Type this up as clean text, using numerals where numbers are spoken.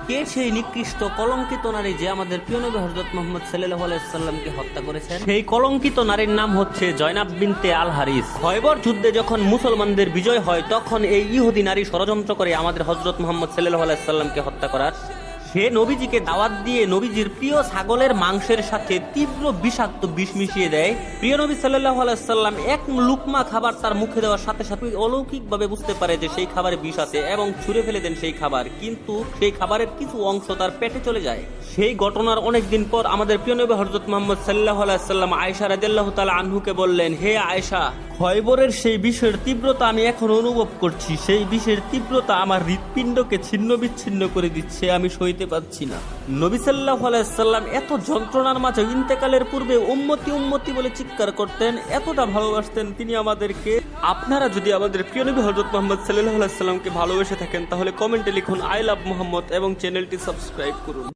কে সেই নিকৃষ্ট কলঙ্কিত নারী যে আমাদের প্রিয় নবী হযরত মুহাম্মদ সাল্লাল্লাহু আলাইহি সাল্লামকে হত্যা করেছেন? সেই কলঙ্কিত নারীর নাম হচ্ছে জয়নাব বিনতে আল হারিস। খয়বর যুদ্ধে যখন মুসলমানদের বিজয় হয় তখন এই ইহুদি নারী ষড়যন্ত্র করে আমাদের হযরত মুহাম্মদ সাল্লাল্লাহু আলাইহি সাল্লামকে হত্যা করার। সে নবীজিকে দাওয়াত দিয়ে নবীজির প্রিয় ছাগলের মাংসের সাথে তীব্র বিষাক্ত বিষ মিশিয়ে দেয়। প্রিয় নবী সাল্লাল্লাহু আলাইহি সাল্লাম এক লুকমা খাবার তার মুখে দেওয়ার সাথে সাথে অলৌকিকভাবে বুঝতে পারে যে সেই খাবারে বিষ আছে এবং ছুঁড়ে ফেলে দেন সেই খাবার, কিন্তু সেই খাবারের কিছু অংশ তার পেটে চলে যায়। সেই ঘটনার অনেকদিন পর আমাদের প্রিয় নবী হযরত মুহাম্মদ সাল্লাল্লাহু আলাইহি সাল্লাম আয়েশা রাদিয়াল্লাহু তাআলা আনহুকে বললেন, হে আয়েশা, খয়বরের সেই বিষের তীব্রতা আমি এখন অনুভব করছি। সেই বিষের তীব্রতা আমার হৃৎপিণ্ডকে ছিন্ন বিচ্ছিন্ন করে দিচ্ছে, আমি সইতে পারছি না। নবী সাল্লাল্লাহু আলাইহি সাল্লাম এত যন্ত্রণার মাঝে ইন্তেকালের পূর্বে উম্মতি উম্মতি বলে চিৎকার করতেন, এতটা ভালোবাসতেন তিনি আমাদেরকে। আপনারা যদি আমাদের প্রিয় নবী হযরত মুহাম্মদ সাল্লাল্লাহু আলাইহি সাল্লামকে ভালোবেসে থাকেন তাহলে কমেন্টে লিখুন আই লাভ মুহাম্মদ এবং চ্যানেলটি সাবস্ক্রাইব করুন।